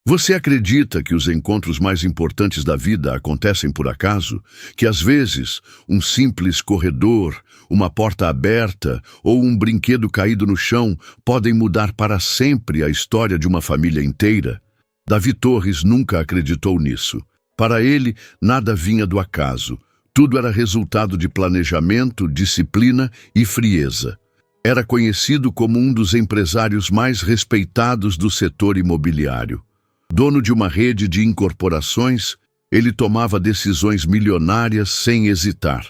Você acredita que os encontros mais importantes da vida acontecem por acaso? Que às vezes um simples corredor, uma porta aberta ou um brinquedo caído no chão podem mudar para sempre a história de uma família inteira? Davi Torres nunca acreditou nisso. Para ele, nada vinha do acaso. Tudo era resultado de planejamento, disciplina e frieza. Era conhecido como um dos empresários mais respeitados do setor imobiliário. Dono de uma rede de incorporações, ele tomava decisões milionárias sem hesitar.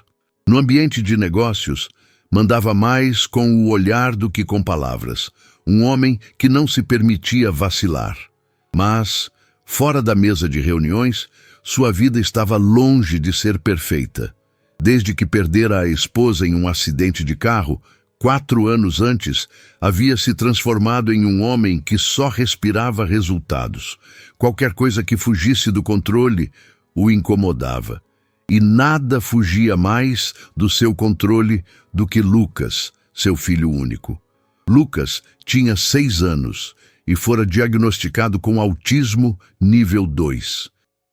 No ambiente de negócios, mandava mais com o olhar do que com palavras. Um homem que não se permitia vacilar. Mas, fora da mesa de reuniões, sua vida estava longe de ser perfeita. Desde que perdera a esposa em um acidente de carro, 4 anos antes, havia se transformado em um homem que só respirava resultados. Qualquer coisa que fugisse do controle o incomodava. E nada fugia mais do seu controle do que Lucas, seu filho único. Lucas tinha 6 anos e fora diagnosticado com autismo nível 2.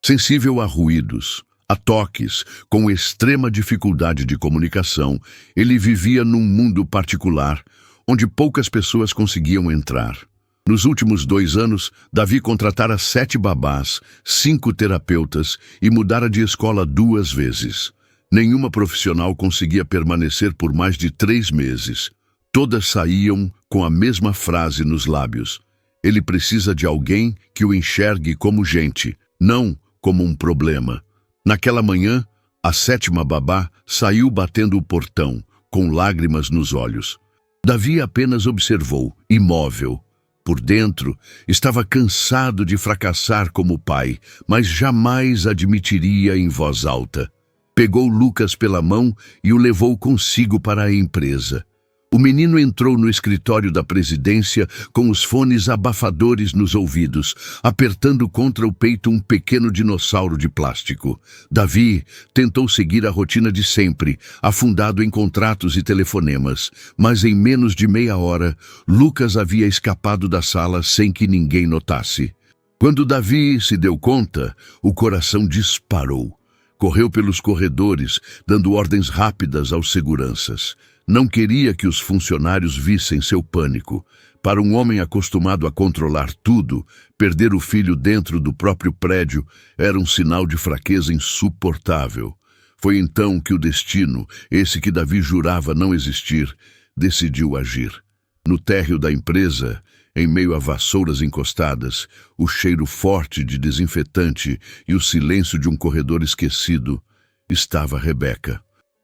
Sensível a ruídos, a toques, com extrema dificuldade de comunicação, ele vivia num mundo particular, onde poucas pessoas conseguiam entrar. Nos últimos 2 anos, Davi contratara 7 babás, 5 terapeutas e mudara de escola 2 vezes. Nenhuma profissional conseguia permanecer por mais de 3 meses. Todas saíam com a mesma frase nos lábios. Ele precisa de alguém que o enxergue como gente, não como um problema. Naquela manhã, a 7ª babá saiu batendo o portão, com lágrimas nos olhos. Davi apenas observou, imóvel. Por dentro, estava cansado de fracassar como pai, mas jamais admitiria em voz alta. Pegou Lucas pela mão e o levou consigo para a empresa. O menino entrou no escritório da presidência com os fones abafadores nos ouvidos, apertando contra o peito um pequeno dinossauro de plástico. Davi tentou seguir a rotina de sempre, afundado em contratos e telefonemas, mas em menos de meia hora, Lucas havia escapado da sala sem que ninguém notasse. Quando Davi se deu conta, o coração disparou. Correu pelos corredores, dando ordens rápidas aos seguranças. Não queria que os funcionários vissem seu pânico. Para um homem acostumado a controlar tudo, perder o filho dentro do próprio prédio era um sinal de fraqueza insuportável. Foi então que o destino, esse que Davi jurava não existir, decidiu agir. No térreo da empresa, em meio a vassouras encostadas, o cheiro forte de desinfetante e o silêncio de um corredor esquecido, estava Rebeca.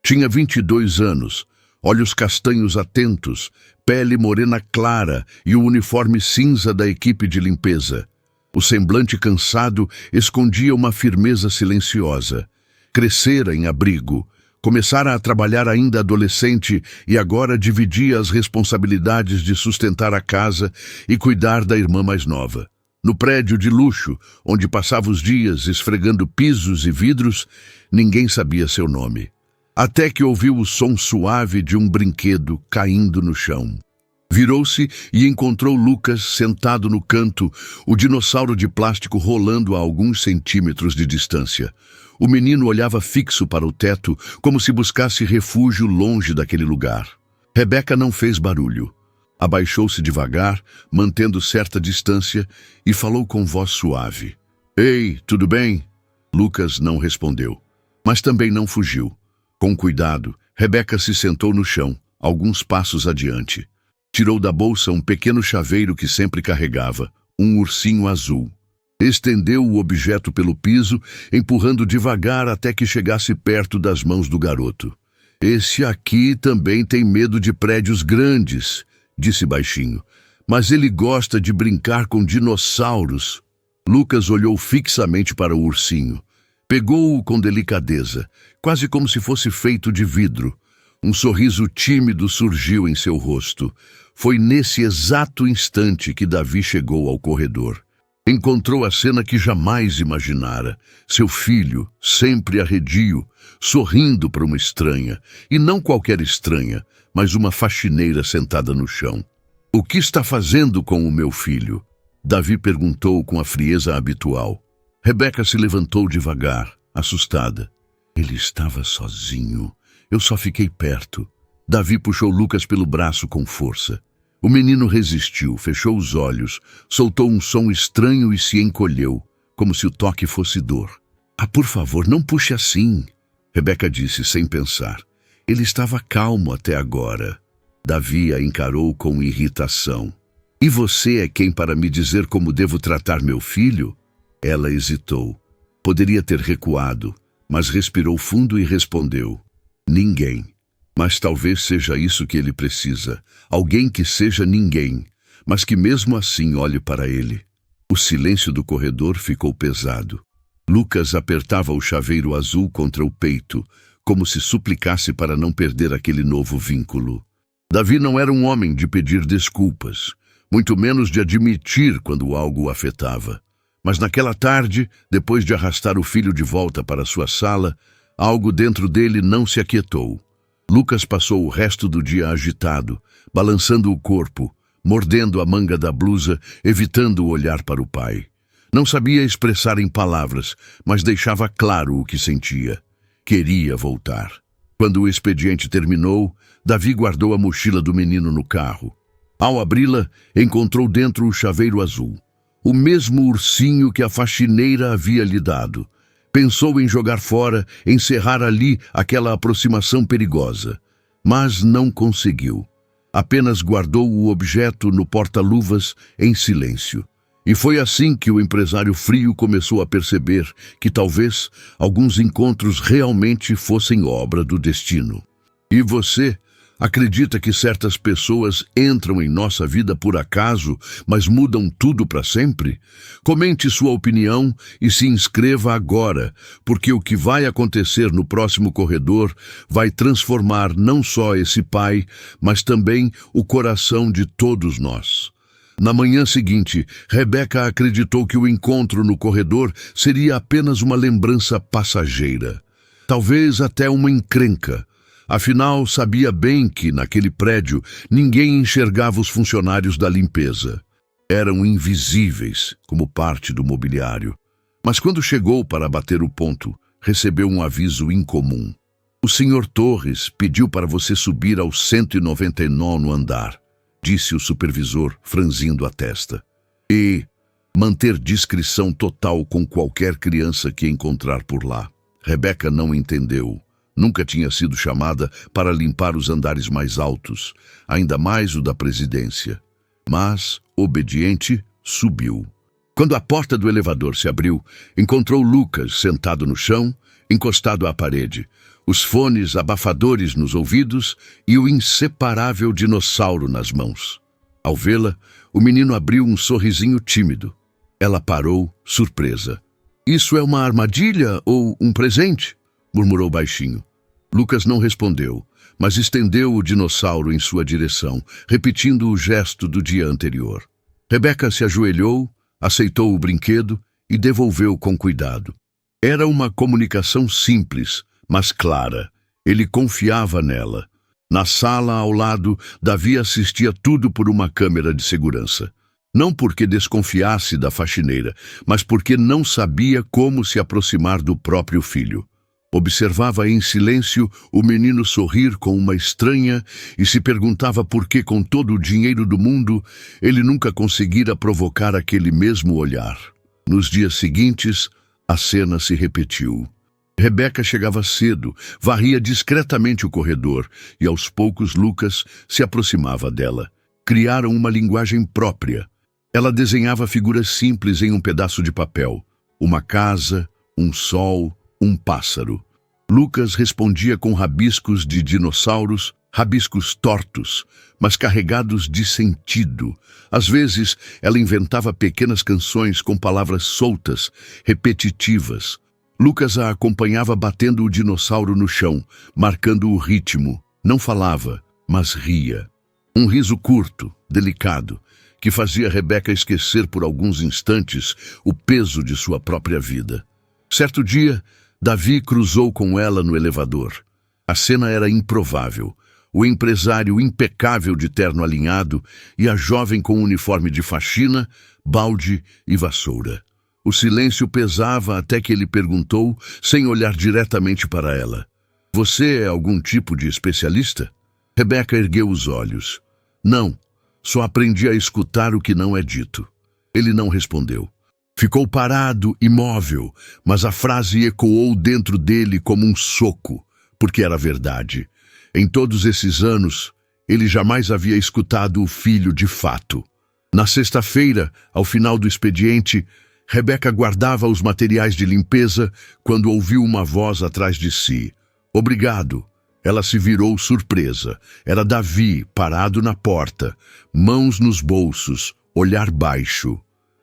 Tinha 22 anos, olhos castanhos atentos, pele morena clara e o uniforme cinza da equipe de limpeza. O semblante cansado escondia uma firmeza silenciosa. Crescera em abrigo, começara a trabalhar ainda adolescente e agora dividia as responsabilidades de sustentar a casa e cuidar da irmã mais nova. No prédio de luxo, onde passava os dias esfregando pisos e vidros, ninguém sabia seu nome. Até que ouviu o som suave de um brinquedo caindo no chão. Virou-se e encontrou Lucas sentado no canto, o dinossauro de plástico rolando a alguns centímetros de distância. O menino olhava fixo para o teto, como se buscasse refúgio longe daquele lugar. Rebeca não fez barulho. Abaixou-se devagar, mantendo certa distância, e falou com voz suave. "Ei, tudo bem?" Lucas não respondeu, mas também não fugiu. Com cuidado, Rebeca se sentou no chão, alguns passos adiante. Tirou da bolsa um pequeno chaveiro que sempre carregava, um ursinho azul. Estendeu o objeto pelo piso, empurrando devagar até que chegasse perto das mãos do garoto. "Esse aqui também tem medo de prédios grandes", disse baixinho. "Mas ele gosta de brincar com dinossauros." Lucas olhou fixamente para o ursinho. Pegou-o com delicadeza, quase como se fosse feito de vidro. Um sorriso tímido surgiu em seu rosto. Foi nesse exato instante que Davi chegou ao corredor. Encontrou a cena que jamais imaginara. Seu filho, sempre arredio, sorrindo para uma estranha, e não qualquer estranha, mas uma faxineira sentada no chão. "O que está fazendo com o meu filho?" Davi perguntou com a frieza habitual. Rebeca se levantou devagar, assustada. Ele estava sozinho. Eu só fiquei perto. Davi puxou Lucas pelo braço com força. O menino resistiu, fechou os olhos, soltou um som estranho e se encolheu, como se o toque fosse dor. Ah, por favor, não puxe assim, Rebeca disse sem pensar. Ele estava calmo até agora. Davi a encarou com irritação. E você é quem para me dizer como devo tratar meu filho? Ela hesitou. Poderia ter recuado, mas respirou fundo e respondeu. Ninguém. Mas talvez seja isso que ele precisa. Alguém que seja ninguém, mas que mesmo assim olhe para ele. O silêncio do corredor ficou pesado. Lucas apertava o chaveiro azul contra o peito, como se suplicasse para não perder aquele novo vínculo. Davi não era um homem de pedir desculpas, muito menos de admitir quando algo o afetava. Mas naquela tarde, depois de arrastar o filho de volta para sua sala, algo dentro dele não se aquietou. Lucas passou o resto do dia agitado, balançando o corpo, mordendo a manga da blusa, evitando olhar para o pai. Não sabia expressar em palavras, mas deixava claro o que sentia. Queria voltar. Quando o expediente terminou, Davi guardou a mochila do menino no carro. Ao abri-la, encontrou dentro o chaveiro azul. O mesmo ursinho que a faxineira havia lhe dado. Pensou em jogar fora, encerrar ali aquela aproximação perigosa. Mas não conseguiu. Apenas guardou o objeto no porta-luvas em silêncio. E foi assim que o empresário frio começou a perceber que talvez alguns encontros realmente fossem obra do destino. E você acredita que certas pessoas entram em nossa vida por acaso, mas mudam tudo para sempre? Comente sua opinião e se inscreva agora, porque o que vai acontecer no próximo corredor vai transformar não só esse pai, mas também o coração de todos nós. Na manhã seguinte, Rebeca acreditou que o encontro no corredor seria apenas uma lembrança passageira. Talvez até uma encrenca. Afinal, sabia bem que, naquele prédio, ninguém enxergava os funcionários da limpeza. Eram invisíveis, como parte do mobiliário. Mas quando chegou para bater o ponto, recebeu um aviso incomum. O Sr. Torres pediu para você subir ao 199º andar, disse o supervisor, franzindo a testa. E manter discrição total com qualquer criança que encontrar por lá. Rebeca não entendeu. Nunca tinha sido chamada para limpar os andares mais altos, ainda mais o da presidência. Mas, obediente, subiu. Quando a porta do elevador se abriu, encontrou Lucas sentado no chão, encostado à parede, os fones abafadores nos ouvidos e o inseparável dinossauro nas mãos. Ao vê-la, o menino abriu um sorrisinho tímido. Ela parou, surpresa. "Isso é uma armadilha ou um presente?" murmurou baixinho. Lucas não respondeu, mas estendeu o dinossauro em sua direção, repetindo o gesto do dia anterior. Rebeca se ajoelhou, aceitou o brinquedo e devolveu com cuidado. Era uma comunicação simples, mas clara. Ele confiava nela. Na sala ao lado, Davi assistia tudo por uma câmera de segurança. Não porque desconfiasse da faxineira, mas porque não sabia como se aproximar do próprio filho. Observava em silêncio o menino sorrir com uma estranha e se perguntava por que, com todo o dinheiro do mundo, ele nunca conseguira provocar aquele mesmo olhar. Nos dias seguintes, a cena se repetiu. Rebeca chegava cedo, varria discretamente o corredor e, aos poucos, Lucas se aproximava dela. Criaram uma linguagem própria. Ela desenhava figuras simples em um pedaço de papel. Uma casa, um sol, um pássaro. Lucas respondia com rabiscos de dinossauros, rabiscos tortos, mas carregados de sentido. Às vezes, ela inventava pequenas canções com palavras soltas, repetitivas. Lucas a acompanhava batendo o dinossauro no chão, marcando o ritmo. Não falava, mas ria. Um riso curto, delicado, que fazia Rebeca esquecer por alguns instantes o peso de sua própria vida. Certo dia, Davi cruzou com ela no elevador. A cena era improvável. O empresário impecável de terno alinhado e a jovem com uniforme de faxina, balde e vassoura. O silêncio pesava até que ele perguntou, sem olhar diretamente para ela: "Você é algum tipo de especialista?" Rebeca ergueu os olhos. "Não, só aprendi a escutar o que não é dito." Ele não respondeu. Ficou parado, imóvel, mas a frase ecoou dentro dele como um soco, porque era verdade. Em todos esses anos, ele jamais havia escutado o filho de fato. Na sexta-feira, ao final do expediente, Rebeca guardava os materiais de limpeza quando ouviu uma voz atrás de si. "Obrigado." Ela se virou surpresa. Era Davi, parado na porta, mãos nos bolsos, olhar baixo.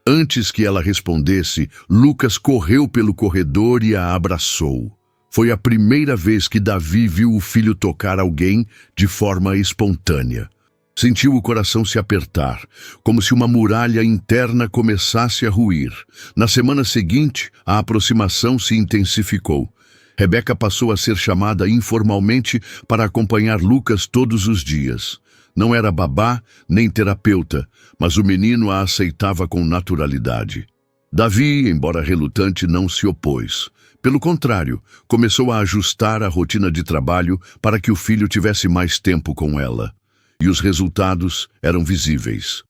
Antes que ela respondesse, Lucas correu pelo corredor e a abraçou. Foi a primeira vez que Davi viu o filho tocar alguém de forma espontânea. Sentiu o coração se apertar, como se uma muralha interna começasse a ruir. Na semana seguinte, a aproximação se intensificou. Rebeca passou a ser chamada informalmente para acompanhar Lucas todos os dias. Não era babá nem terapeuta, mas o menino a aceitava com naturalidade. Davi, embora relutante, não se opôs. Pelo contrário, começou a ajustar a rotina de trabalho para que o filho tivesse mais tempo com ela. E os resultados eram visíveis.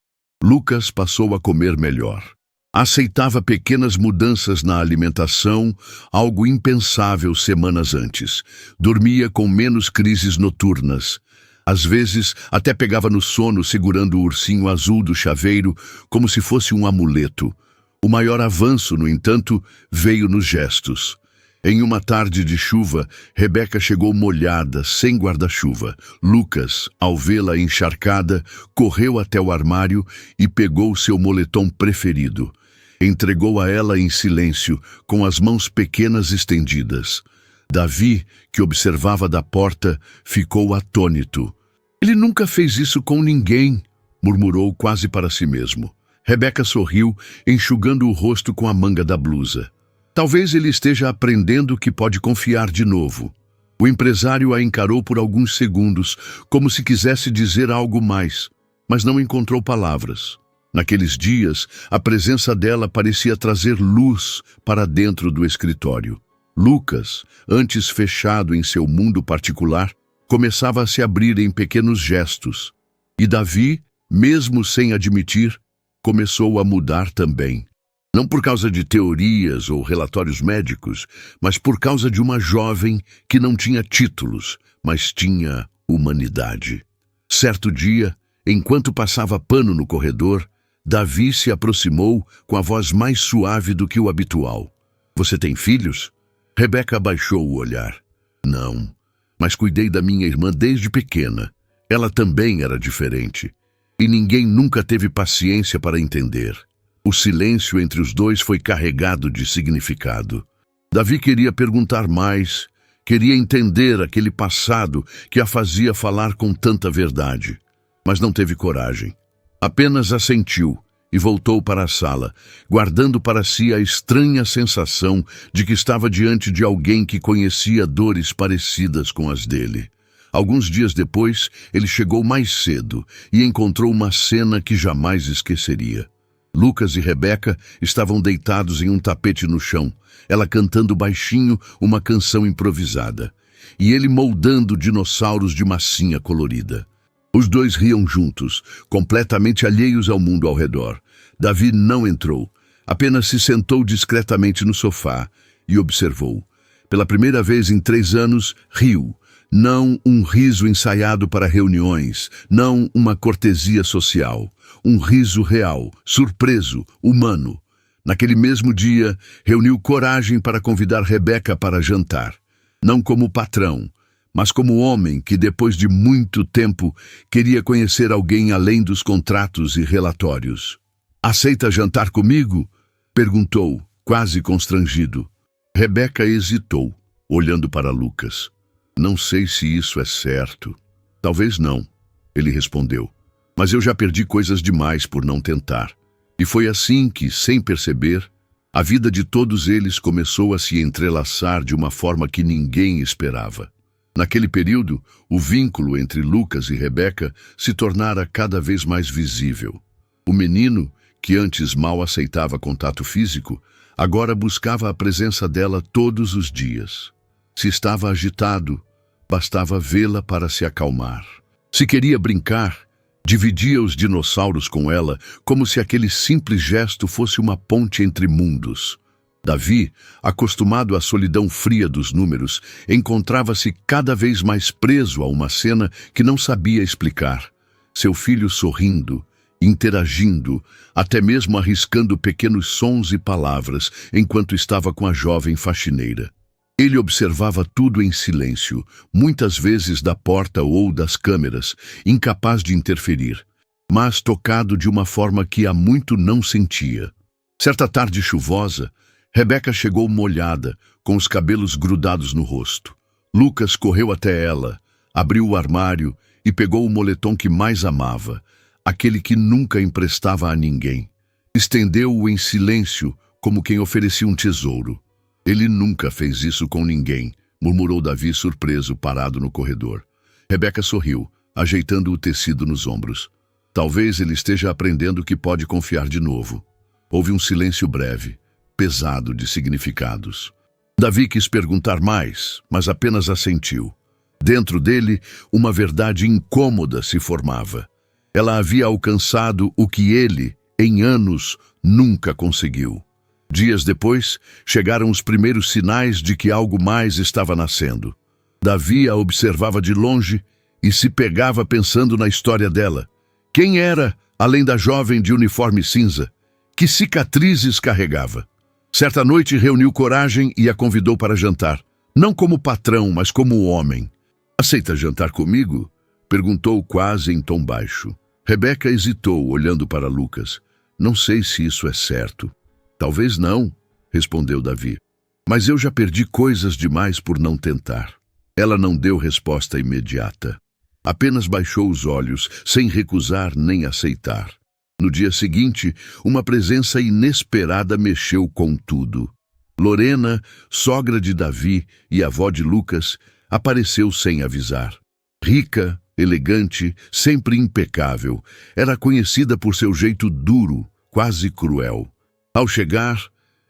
Lucas passou a comer melhor. Aceitava pequenas mudanças na alimentação, algo impensável semanas antes. Dormia com menos crises noturnas. Às vezes, até pegava no sono segurando o ursinho azul do chaveiro, como se fosse um amuleto. O maior avanço, no entanto, veio nos gestos. Em uma tarde de chuva, Rebeca chegou molhada, sem guarda-chuva. Lucas, ao vê-la encharcada, correu até o armário e pegou seu moletom preferido. Entregou a ela em silêncio, com as mãos pequenas estendidas. Davi, que observava da porta, ficou atônito. "Ele nunca fez isso com ninguém", murmurou quase para si mesmo. Rebeca sorriu, enxugando o rosto com a manga da blusa. Talvez ele esteja aprendendo que pode confiar de novo. O empresário a encarou por alguns segundos, como se quisesse dizer algo mais, mas não encontrou palavras. Naqueles dias, a presença dela parecia trazer luz para dentro do escritório. Lucas, antes fechado em seu mundo particular, começava a se abrir em pequenos gestos. E Davi, mesmo sem admitir, começou a mudar também. Não por causa de teorias ou relatórios médicos, mas por causa de uma jovem que não tinha títulos, mas tinha humanidade. Certo dia, enquanto passava pano no corredor, Davi se aproximou com a voz mais suave do que o habitual. "Você tem filhos?" Rebeca abaixou o olhar. "Não, mas cuidei da minha irmã desde pequena. Ela também era diferente. E ninguém nunca teve paciência para entender." O silêncio entre os dois foi carregado de significado. Davi queria perguntar mais, queria entender aquele passado que a fazia falar com tanta verdade, mas não teve coragem. Apenas assentiu e voltou para a sala, guardando para si a estranha sensação de que estava diante de alguém que conhecia dores parecidas com as dele. Alguns dias depois, ele chegou mais cedo e encontrou uma cena que jamais esqueceria. Lucas e Rebeca estavam deitados em um tapete no chão, ela cantando baixinho uma canção improvisada, e ele moldando dinossauros de massinha colorida. Os dois riam juntos, completamente alheios ao mundo ao redor. Davi não entrou, apenas se sentou discretamente no sofá e observou. Pela primeira vez em 3 anos, riu. Não um riso ensaiado para reuniões, não uma cortesia social. Um riso real, surpreso, humano. Naquele mesmo dia, reuniu coragem para convidar Rebeca para jantar. Não como patrão, mas como homem que, depois de muito tempo, queria conhecer alguém além dos contratos e relatórios. "Aceita jantar comigo?" perguntou, quase constrangido. Rebeca hesitou, olhando para Lucas. "Não sei se isso é certo." "Talvez não", ele respondeu. "Mas eu já perdi coisas demais por não tentar." E foi assim que, sem perceber, a vida de todos eles começou a se entrelaçar de uma forma que ninguém esperava. Naquele período, o vínculo entre Lucas e Rebeca se tornara cada vez mais visível. O menino, que antes mal aceitava contato físico, agora buscava a presença dela todos os dias. Se estava agitado, bastava vê-la para se acalmar. Se queria brincar, dividia os dinossauros com ela, como se aquele simples gesto fosse uma ponte entre mundos. Davi, acostumado à solidão fria dos números, encontrava-se cada vez mais preso a uma cena que não sabia explicar. Seu filho sorrindo, interagindo, até mesmo arriscando pequenos sons e palavras enquanto estava com a jovem faxineira. Ele observava tudo em silêncio, muitas vezes da porta ou das câmeras, incapaz de interferir, mas tocado de uma forma que há muito não sentia. Certa tarde chuvosa, Rebeca chegou molhada, com os cabelos grudados no rosto. Lucas correu até ela, abriu o armário e pegou o moletom que mais amava, aquele que nunca emprestava a ninguém. Estendeu-o em silêncio, como quem oferecia um tesouro. Ele nunca fez isso com ninguém, murmurou Davi surpreso, parado no corredor. Rebeca sorriu, ajeitando o tecido nos ombros. Talvez ele esteja aprendendo que pode confiar de novo. Houve um silêncio breve, pesado de significados. Davi quis perguntar mais, mas apenas assentiu. Dentro dele, uma verdade incômoda se formava. Ela havia alcançado o que ele, em anos, nunca conseguiu. Dias depois, chegaram os primeiros sinais de que algo mais estava nascendo. Davi a observava de longe e se pegava pensando na história dela. Quem era, além da jovem de uniforme cinza? Que cicatrizes carregava? Certa noite reuniu coragem e a convidou para jantar. Não como patrão, mas como homem. «Aceita jantar comigo?» perguntou quase em tom baixo. Rebeca hesitou, olhando para Lucas. «Não sei se isso é certo.» «Talvez não», respondeu Davi. «Mas eu já perdi coisas demais por não tentar.» Ela não deu resposta imediata. Apenas baixou os olhos, sem recusar nem aceitar. No dia seguinte, uma presença inesperada mexeu com tudo. Lorena, sogra de Davi e avó de Lucas, apareceu sem avisar. Rica, elegante, sempre impecável, era conhecida por seu jeito duro, quase cruel. Ao chegar,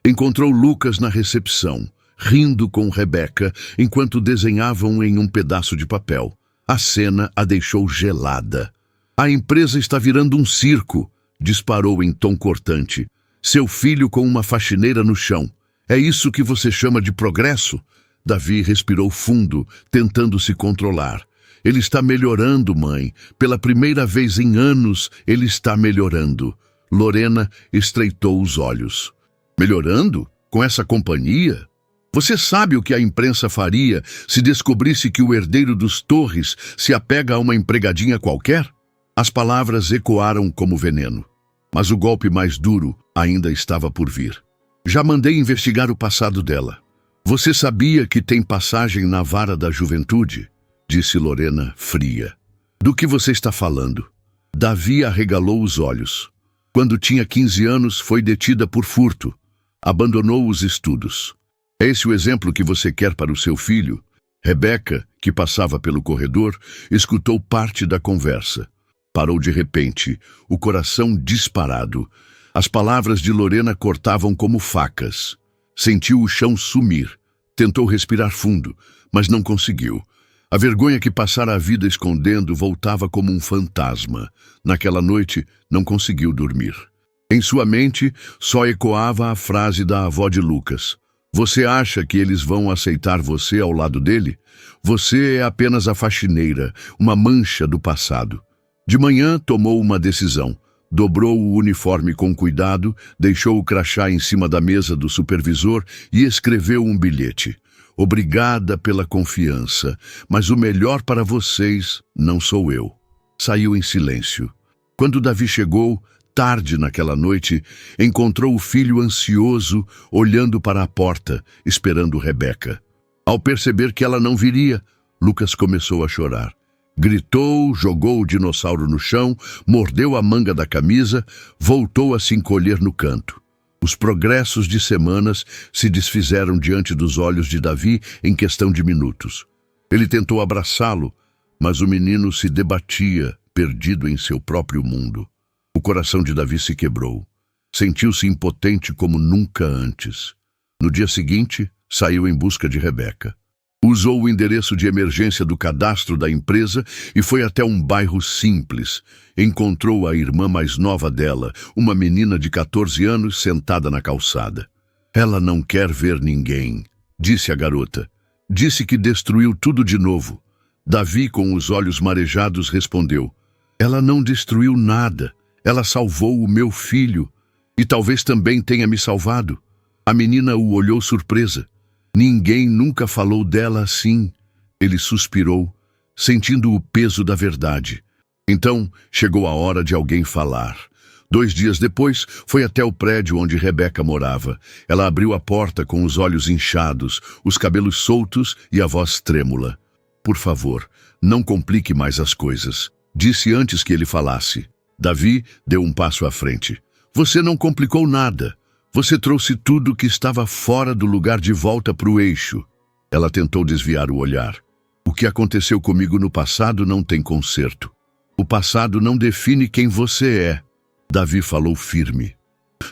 encontrou Lucas na recepção, rindo com Rebeca enquanto desenhavam em um pedaço de papel. A cena a deixou gelada. «A empresa está virando um circo», disparou em tom cortante. «Seu filho com uma faxineira no chão. É isso que você chama de progresso?» Davi respirou fundo, tentando se controlar. «Ele está melhorando, mãe. Pela primeira vez em anos, ele está melhorando.» Lorena estreitou os olhos. «Melhorando? Com essa companhia? Você sabe o que a imprensa faria se descobrisse que o herdeiro dos Torres se apega a uma empregadinha qualquer?» As palavras ecoaram como veneno. Mas o golpe mais duro ainda estava por vir. «Já mandei investigar o passado dela. Você sabia que tem passagem na vara da juventude?» disse Lorena, fria. «Do que você está falando?» Davi arregalou os olhos. Quando tinha 15 anos, foi detida por furto. Abandonou os estudos. É esse o exemplo que você quer para o seu filho? Rebeca, que passava pelo corredor, escutou parte da conversa. Parou de repente, o coração disparado. As palavras de Lorena cortavam como facas. Sentiu o chão sumir. Tentou respirar fundo, mas não conseguiu. A vergonha que passara a vida escondendo voltava como um fantasma. Naquela noite, não conseguiu dormir. Em sua mente, só ecoava a frase da avó de Lucas. «Você acha que eles vão aceitar você ao lado dele? Você é apenas a faxineira, uma mancha do passado.» De manhã, tomou uma decisão. Dobrou o uniforme com cuidado, deixou o crachá em cima da mesa do supervisor e escreveu um bilhete. «Obrigada pela confiança, mas o melhor para vocês não sou eu.» Saiu em silêncio. Quando Davi chegou, tarde naquela noite, encontrou o filho ansioso, olhando para a porta, esperando Rebeca. Ao perceber que ela não viria, Lucas começou a chorar. Gritou, jogou o dinossauro no chão, mordeu a manga da camisa, voltou a se encolher no canto. Os progressos de semanas se desfizeram diante dos olhos de Davi em questão de minutos. Ele tentou abraçá-lo, mas o menino se debatia, perdido em seu próprio mundo. O coração de Davi se quebrou. Sentiu-se impotente como nunca antes. No dia seguinte, saiu em busca de Rebeca. Usou o endereço de emergência do cadastro da empresa e foi até um bairro simples. Encontrou a irmã mais nova dela, uma menina de 14 anos, sentada na calçada. Ela não quer ver ninguém, disse a garota. Disse que destruiu tudo de novo. Davi, com os olhos marejados, respondeu: ela não destruiu nada. Ela salvou o meu filho e talvez também tenha me salvado. A menina o olhou surpresa. Ninguém nunca falou dela assim. Ele suspirou, sentindo o peso da verdade. Então, chegou a hora de alguém falar. 2 dias depois, foi até o prédio onde Rebeca morava. Ela abriu a porta com os olhos inchados, os cabelos soltos e a voz trêmula. Por favor, não complique mais as coisas, disse antes que ele falasse. Davi deu um passo à frente. Você não complicou nada. Você trouxe tudo que estava fora do lugar de volta para o eixo. Ela tentou desviar o olhar. O que aconteceu comigo no passado não tem conserto. O passado não define quem você é. Davi falou firme.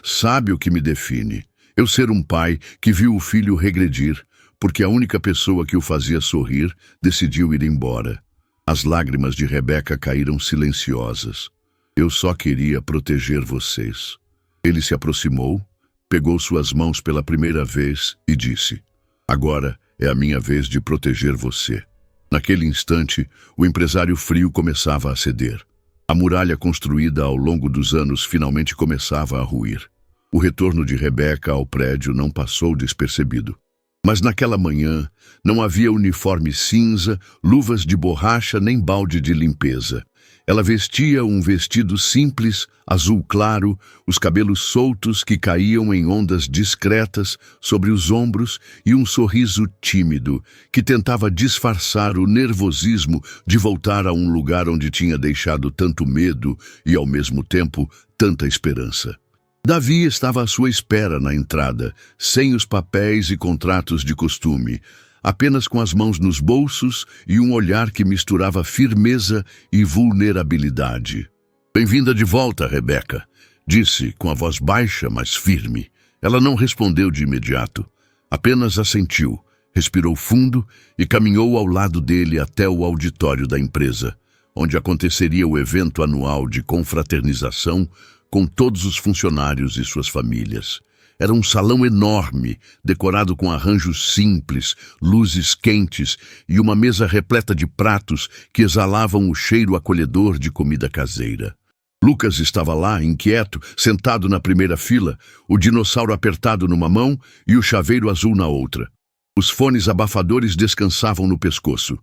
Sabe o que me define? Eu ser um pai que viu o filho regredir, porque a única pessoa que o fazia sorrir decidiu ir embora. As lágrimas de Rebeca caíram silenciosas. Eu só queria proteger vocês. Ele se aproximou, pegou suas mãos pela primeira vez e disse: agora é a minha vez de proteger você. Naquele instante, o empresário frio começava a ceder. A muralha construída ao longo dos anos finalmente começava a ruir. O retorno de Rebeca ao prédio não passou despercebido. Mas naquela manhã, não havia uniforme cinza, luvas de borracha nem balde de limpeza. Ela vestia um vestido simples, azul claro, os cabelos soltos que caíam em ondas discretas sobre os ombros e um sorriso tímido que tentava disfarçar o nervosismo de voltar a um lugar onde tinha deixado tanto medo e, ao mesmo tempo, tanta esperança. Davi estava à sua espera na entrada, sem os papéis e contratos de costume, apenas com as mãos nos bolsos e um olhar que misturava firmeza e vulnerabilidade. Bem-vinda de volta, Rebeca, disse com a voz baixa, mas firme. Ela não respondeu de imediato, apenas assentiu, respirou fundo e caminhou ao lado dele até o auditório da empresa, onde aconteceria o evento anual de confraternização com todos os funcionários e suas famílias. Era um salão enorme, decorado com arranjos simples, luzes quentes e uma mesa repleta de pratos que exalavam o cheiro acolhedor de comida caseira. Lucas estava lá, inquieto, sentado na primeira fila, o dinossauro apertado numa mão e o chaveiro azul na outra. Os fones abafadores descansavam no pescoço.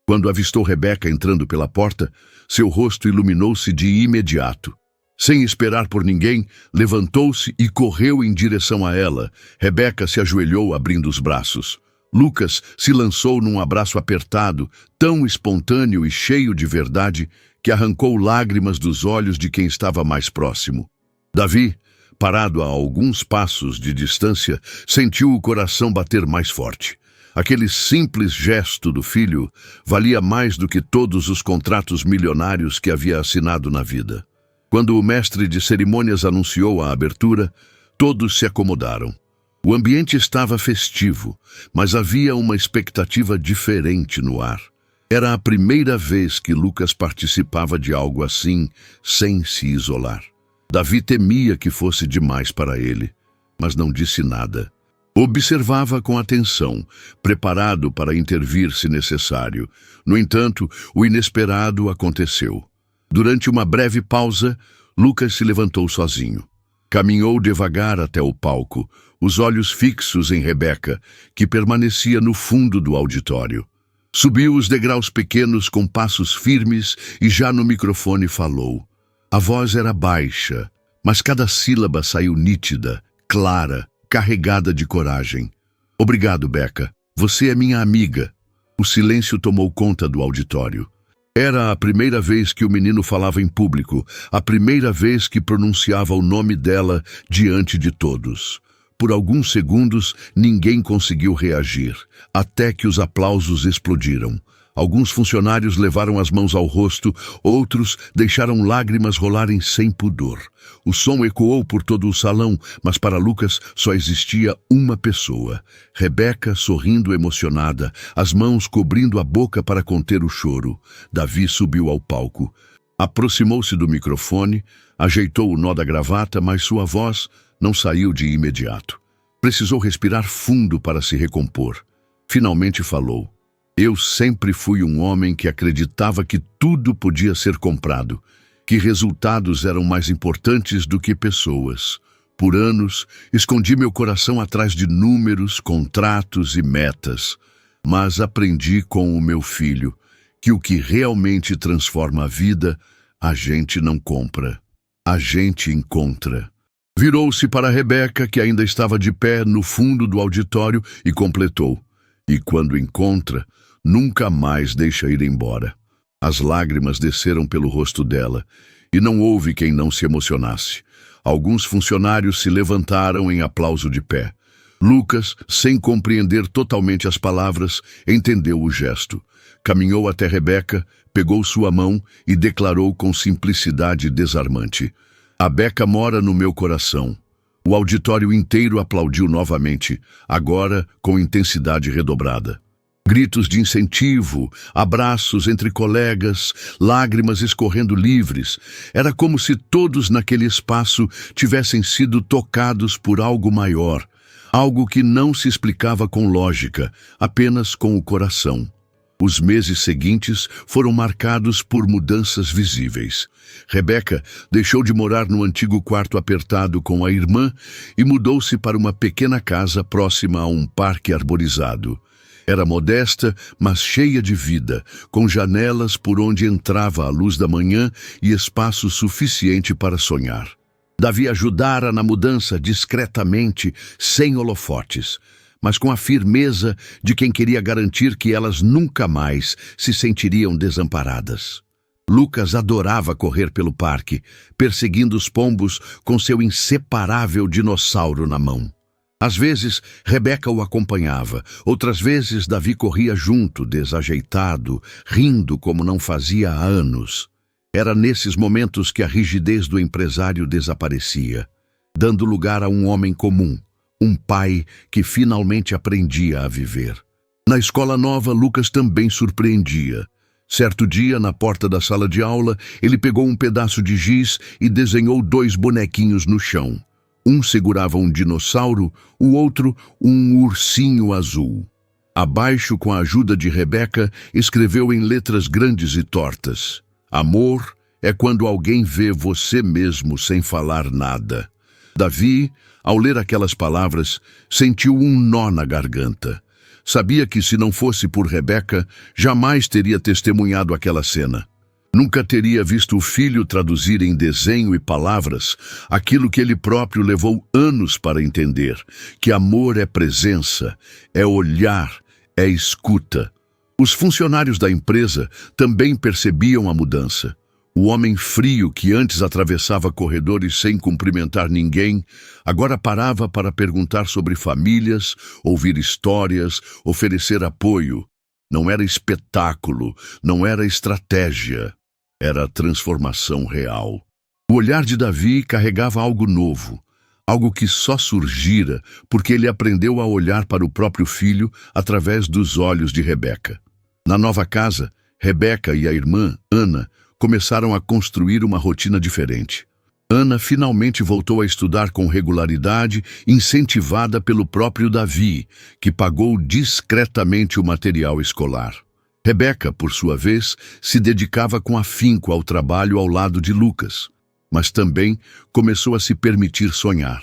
Quando avistou Rebeca entrando pela porta, seu rosto iluminou-se de imediato. Sem esperar por ninguém, levantou-se e correu em direção a ela. Rebeca se ajoelhou abrindo os braços. Lucas se lançou num abraço apertado, tão espontâneo e cheio de verdade, que arrancou lágrimas dos olhos de quem estava mais próximo. Davi, parado a alguns passos de distância, sentiu o coração bater mais forte. Aquele simples gesto do filho valia mais do que todos os contratos milionários que havia assinado na vida. Quando o mestre de cerimônias anunciou a abertura, todos se acomodaram. O ambiente estava festivo, mas havia uma expectativa diferente no ar. Era a primeira vez que Lucas participava de algo assim, sem se isolar. Davi temia que fosse demais para ele, mas não disse nada. Observava com atenção, preparado para intervir se necessário. No entanto, o inesperado aconteceu. Durante uma breve pausa, Lucas se levantou sozinho. Caminhou devagar até o palco, os olhos fixos em Rebeca, que permanecia no fundo do auditório. Subiu os degraus pequenos com passos firmes e já no microfone falou. A voz era baixa, mas cada sílaba saiu nítida, clara, carregada de coragem. Obrigado, Beca. Você é minha amiga. O silêncio tomou conta do auditório. Era a primeira vez que o menino falava em público, a primeira vez que pronunciava o nome dela diante de todos. Por alguns segundos, ninguém conseguiu reagir, até que os aplausos explodiram. Alguns funcionários levaram as mãos ao rosto, outros deixaram lágrimas rolarem sem pudor. O som ecoou por todo o salão, mas para Lucas só existia uma pessoa. Rebeca sorrindo emocionada, as mãos cobrindo a boca para conter o choro. Davi subiu ao palco. Aproximou-se do microfone, ajeitou o nó da gravata, mas sua voz não saiu de imediato. Precisou respirar fundo para se recompor. Finalmente falou. Eu sempre fui um homem que acreditava que tudo podia ser comprado, que resultados eram mais importantes do que pessoas. Por anos, escondi meu coração atrás de números, contratos e metas. Mas aprendi com o meu filho que o que realmente transforma a vida, a gente não compra, a gente encontra. Virou-se para Rebeca, que ainda estava de pé no fundo do auditório, e completou. E quando encontra, nunca mais deixa ir embora. As lágrimas desceram pelo rosto dela, e não houve quem não se emocionasse. Alguns funcionários se levantaram em aplauso de pé. Lucas, sem compreender totalmente as palavras, entendeu o gesto. Caminhou até Rebeca, pegou sua mão e declarou com simplicidade desarmante. A Beca mora no meu coração. O auditório inteiro aplaudiu novamente, agora com intensidade redobrada. Gritos de incentivo, abraços entre colegas, lágrimas escorrendo livres. Era como se todos naquele espaço tivessem sido tocados por algo maior, algo que não se explicava com lógica, apenas com o coração. Os meses seguintes foram marcados por mudanças visíveis. Rebeca deixou de morar no antigo quarto apertado com a irmã e mudou-se para uma pequena casa próxima a um parque arborizado. Era modesta, mas cheia de vida, com janelas por onde entrava a luz da manhã e espaço suficiente para sonhar. Davi ajudara na mudança discretamente, sem holofotes, mas com a firmeza de quem queria garantir que elas nunca mais se sentiriam desamparadas. Lucas adorava correr pelo parque, perseguindo os pombos com seu inseparável dinossauro na mão. Às vezes, Rebeca o acompanhava, outras vezes Davi corria junto, desajeitado, rindo como não fazia há anos. Era nesses momentos que a rigidez do empresário desaparecia, dando lugar a um homem comum, um pai que finalmente aprendia a viver. Na escola nova, Lucas também surpreendia. Certo dia, na porta da sala de aula, ele pegou um pedaço de giz e desenhou 2 bonequinhos no chão. Um segurava um dinossauro, o outro um ursinho azul. Abaixo, com a ajuda de Rebeca, escreveu em letras grandes e tortas: Amor é quando alguém vê você mesmo sem falar nada. Davi, ao ler aquelas palavras, sentiu um nó na garganta. Sabia que se não fosse por Rebeca, jamais teria testemunhado aquela cena. Nunca teria visto o filho traduzir em desenho e palavras aquilo que ele próprio levou anos para entender, que amor é presença, é olhar, é escuta. Os funcionários da empresa também percebiam a mudança. O homem frio que antes atravessava corredores sem cumprimentar ninguém, agora parava para perguntar sobre famílias, ouvir histórias, oferecer apoio. Não era espetáculo, não era estratégia. Era a transformação real. O olhar de Davi carregava algo novo, algo que só surgira porque ele aprendeu a olhar para o próprio filho através dos olhos de Rebeca. Na nova casa, Rebeca e a irmã, Ana, começaram a construir uma rotina diferente. Ana finalmente voltou a estudar com regularidade, incentivada pelo próprio Davi, que pagou discretamente o material escolar. Rebeca, por sua vez, se dedicava com afinco ao trabalho ao lado de Lucas, mas também começou a se permitir sonhar.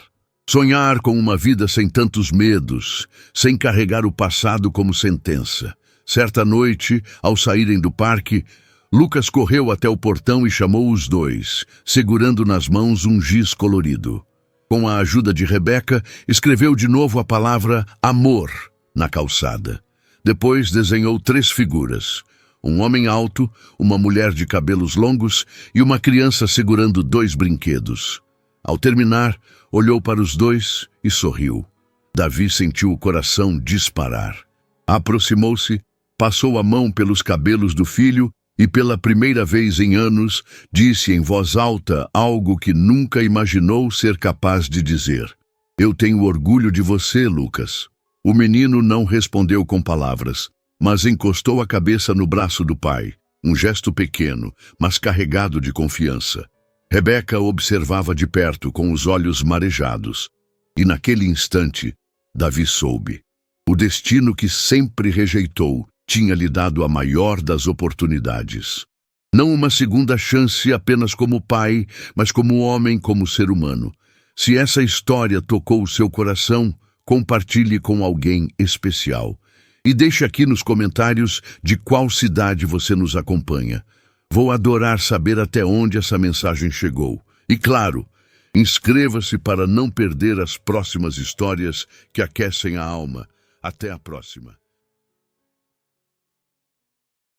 Sonhar com uma vida sem tantos medos, sem carregar o passado como sentença. Certa noite, ao saírem do parque, Lucas correu até o portão e chamou os dois, segurando nas mãos um giz colorido. Com a ajuda de Rebeca, escreveu de novo a palavra amor na calçada. Depois desenhou 3 figuras, um homem alto, uma mulher de cabelos longos e uma criança segurando 2 brinquedos. Ao terminar, olhou para os dois e sorriu. Davi sentiu o coração disparar. Aproximou-se, passou a mão pelos cabelos do filho e, pela primeira vez em anos, disse em voz alta algo que nunca imaginou ser capaz de dizer. Eu tenho orgulho de você, Lucas. O menino não respondeu com palavras, mas encostou a cabeça no braço do pai, um gesto pequeno, mas carregado de confiança. Rebeca observava de perto com os olhos marejados. E naquele instante, Davi soube. O destino que sempre rejeitou tinha lhe dado a maior das oportunidades. Não uma segunda chance apenas como pai, mas como homem, como ser humano. Se essa história tocou o seu coração, compartilhe com alguém especial. E deixe aqui nos comentários de qual cidade você nos acompanha. Vou adorar saber até onde essa mensagem chegou. E claro, inscreva-se para não perder as próximas histórias que aquecem a alma. Até a próxima.